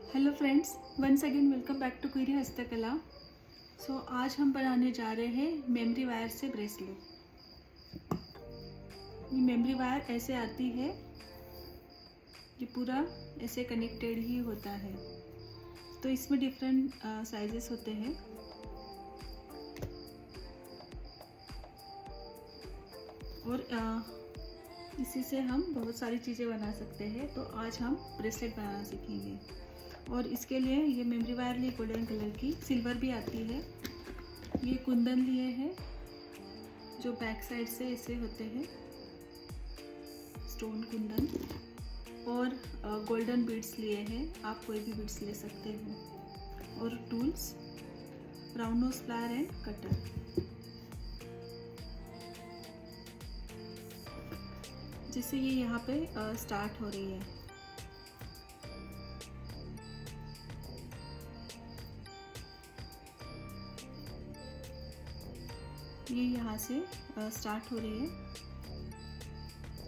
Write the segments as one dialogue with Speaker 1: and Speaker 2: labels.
Speaker 1: Hello friends, once again welcome back to क्वीरी हस्तकला। आज हम बनाने जा रहे हैं मेमोरी वायर से ब्रेसलेट। ये मेमोरी वायर ऐसे आती है, ये पूरा ऐसे कनेक्टेड ही होता है। तो इसमें डिफरेंट साइजेस होते हैं। और इसी से हम बहुत सारी चीज़ें बना सकते हैं। तो आज हम ब्रेसलेट बनाना सीखेंगे। और इसके लिए ये मेमोरी वायर ली गोल्डन कलर की, सिल्वर भी आती है। ये कुंदन लिए हैं जो बैक साइड से ऐसे होते हैं, स्टोन कुंदन। और गोल्डन बीड्स लिए हैं, आप कोई भी बीड्स ले सकते हो। और tools, round knows plier end cutter. जिससे ये यहाँ पे स्टार्ट हो रही है। ये यहाँ से स्टार्ट हो रही है।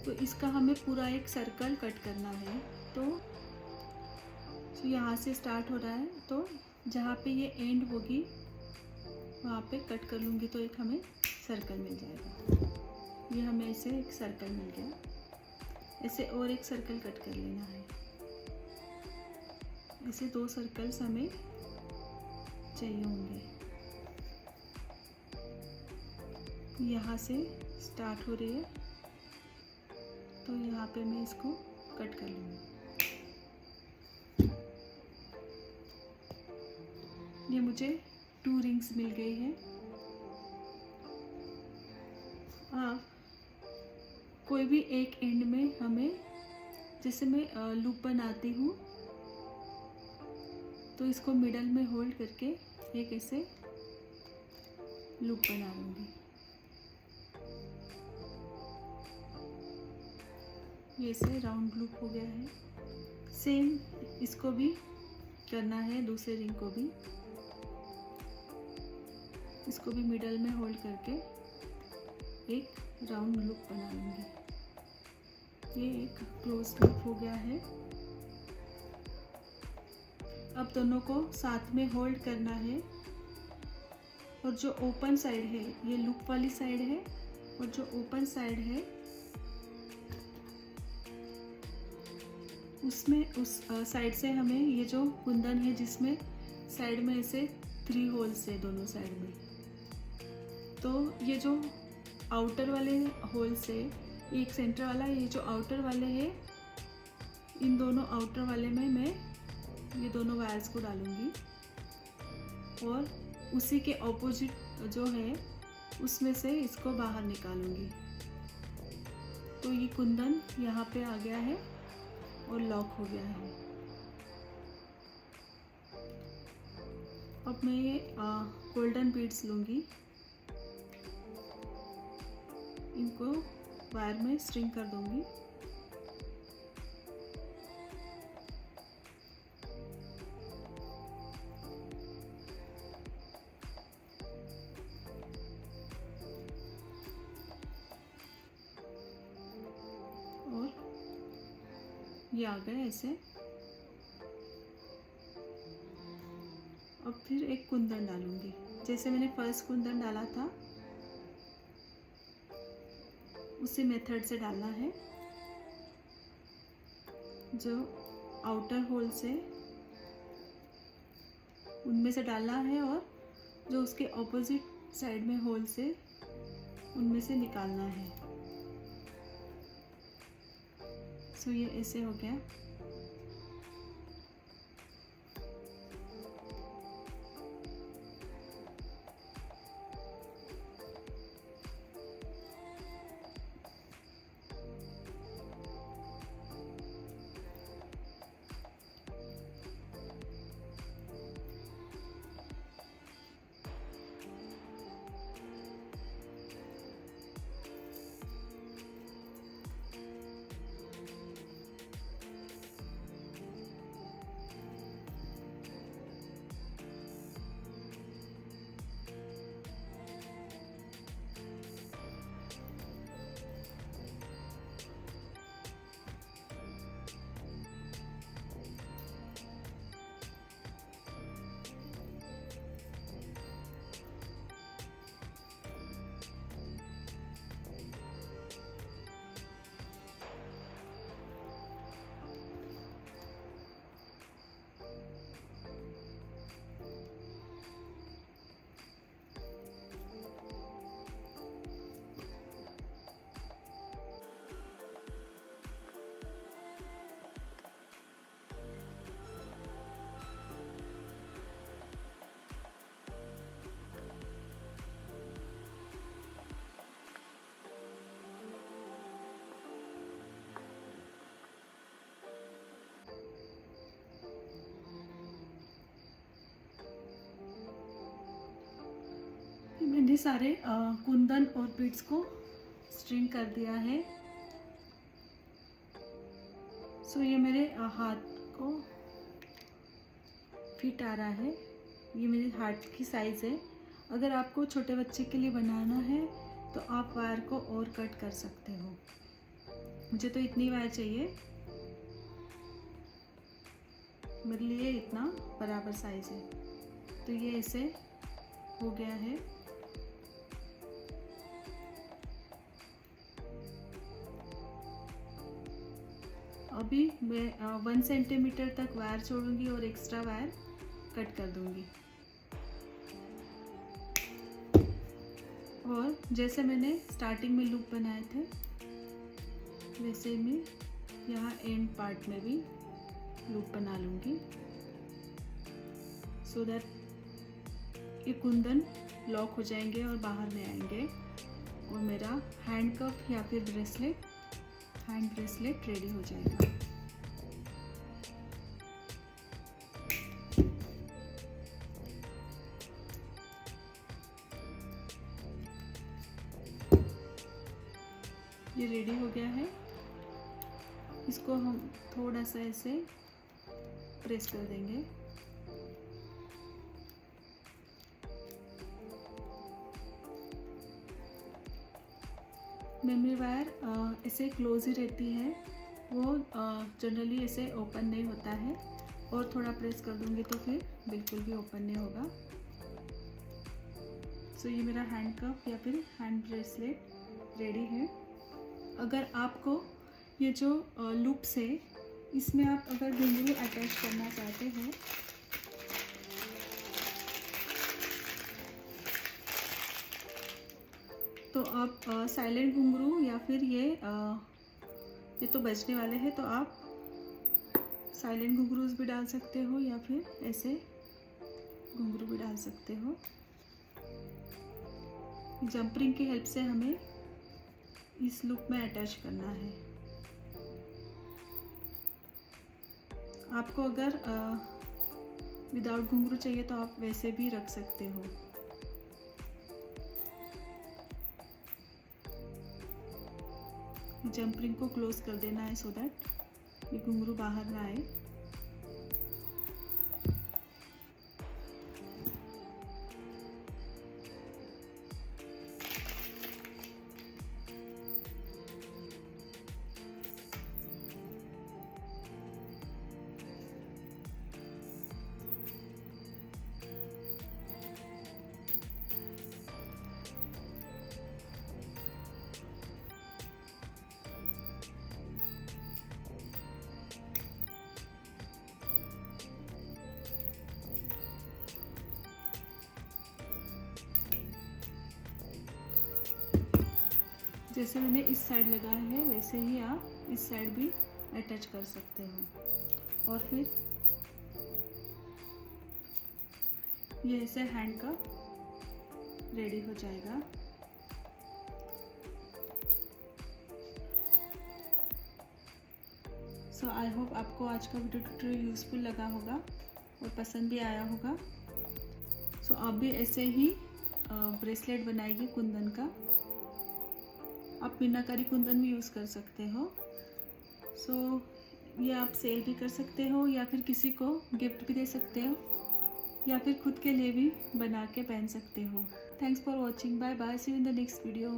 Speaker 1: तो इसका हमें पूरा एक सर्कल कट करना है। तो यहाँ से स्टार्ट हो रहा है, तो जहाँ पे ये एंड होगी वहाँ पे कट कर लूँगी तो एक हमें सर्कल मिल जाएगा। ये हमें ऐसे एक सर्कल मिल गया। ऐसे और एक सर्कल कट कर लेना है। ऐसे 2 सर्कल्स हमें चाहिए होंगे। यहाँ से स्टार्ट हो रही है, तो यहाँ पे मैं इसको कट कर लूँगी। ये मुझे 2 रिंग्स मिल गई है। कोई भी एक एंड में हमें, जैसे मैं लूप बनाती हूँ तो इसको मिडल में होल्ड करके एक ऐसे लूप बना लूँगी। ये से राउंड लूप हो गया है। सेम इसको भी करना है, दूसरे रिंग को भी। इसको भी मिडल में होल्ड करके एक राउंड लूप बना लूँगी। ये एक क्लोज लूप हो गया है। अब दोनों को साथ में होल्ड करना है। और जो ओपन साइड है, ये लूप वाली साइड है, और जो ओपन साइड है उसमें उस साइड से हमें ये जो कुंदन है, जिसमें साइड में ऐसे 3 होल्स है दोनों साइड में, तो ये जो आउटर वाले होल्स है, एक सेंटर वाला, ये जो आउटर वाले है, इन दोनों आउटर वाले में मैं ये दोनों वायर्स को डालूंगी। और उसी के ऑपोजिट जो है उसमें से इसको बाहर निकालूंगी। तो ये कुंदन यहाँ पे आ गया है और लॉक हो गया है। अब मैं ये गोल्डन बीड्स लूँगी, इनको वायर में स्ट्रिंग कर दूँगी। और ये आ गए ऐसे। अब फिर एक कुंदन डालूंगी, जैसे मैंने फर्स्ट कुंदन डाला था उसी मेथड से डालना है। जो आउटर होल से उनमें से डालना है, और जो उसके ऑपोजिट साइड में होल से उनमें से निकालना है। सो ये ऐसे हो गया। मैंने सारे कुंदन और बीड्स को स्ट्रिंग कर दिया है। सो ये मेरे हाथ को फिट आ रहा है। ये मेरे हाथ की साइज़ है। अगर आपको छोटे बच्चे के लिए बनाना है तो आप वायर को और कट कर सकते हो। मुझे तो इतनी वायर चाहिए, मेरे लिए इतना बराबर साइज़ है। तो ये ऐसे हो गया है। अभी मैं 1 सेंटीमीटर तक वायर छोड़ूंगी और एक्स्ट्रा वायर कट कर दूंगी। और जैसे मैंने स्टार्टिंग में लूप बनाए थे वैसे मैं यहाँ एंड पार्ट में भी लूप बना लूँगी, सो दैट ये कुंदन लॉक हो जाएंगे और बाहर नहीं आएंगे और मेरा हैंड कप या फिर हैंड ब्रेसलेट रेडी हो जाएगा। ये रेडी हो गया है। इसको हम थोड़ा सा ऐसे प्रेस कर देंगे। मेमोरी वायर ऐसे क्लोज ही रहती है, वो जनरली ऐसे ओपन नहीं होता है। और थोड़ा प्रेस कर दूंगी तो फिर बिल्कुल भी ओपन नहीं होगा। सो ये मेरा हैंड कप या फिर हैंड ब्रेसलेट रेडी है। अगर आपको ये जो लूप्स है इसमें आप अगर घुंघरू अटैच करना चाहते हो तो आप साइलेंट घुंघरू या फिर ये तो बजने वाले हैं, तो आप साइलेंट घुंघरूज भी डाल सकते हो या फिर ऐसे घुंघरू भी डाल सकते हो। जंप रिंग की हेल्प से हमें इस लूप में अटैच करना है। आपको अगर विदाउट घुंघरू चाहिए तो आप वैसे भी रख सकते हो। जंप रिंग को क्लोज कर देना है सो दैट ये घुंघरू बाहर ना आए। जैसे मैंने इस साइड लगाया है वैसे ही आप इस साइड भी अटैच कर सकते हो। और फिर ये ऐसे हैंड का रेडी हो जाएगा। सो आई होप आपको आज का वीडियो ट्यूटोरियल यूज़फुल लगा होगा और पसंद भी आया होगा। सो आप भी ऐसे ही ब्रेसलेट बनाइए कुंदन का। आप मीनाकारी कुंदन भी यूज़ कर सकते हो। सो ये आप सेल भी कर सकते हो या फिर किसी को गिफ्ट भी दे सकते हो या फिर खुद के लिए भी बना के पहन सकते हो। Thanks for watching. Bye bye. See you in the next video.